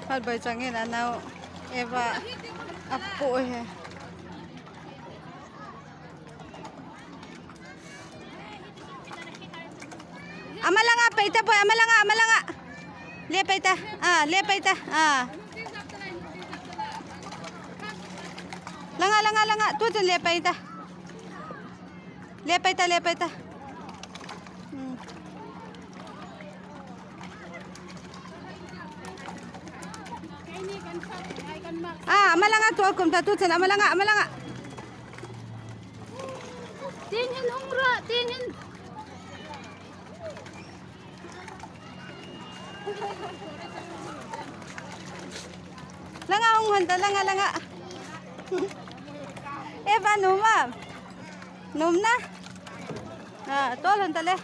Hal bai changin anau eba apu he. Amalanga paita po amalanga. Le paita. Le paita. Langa. Tu le paita. Le paita. Amalanga tu akum ta tu chen amalanga. Tingin umra, tingin. Langa hanta langa. Eba numa. Numna. Tol hanta le.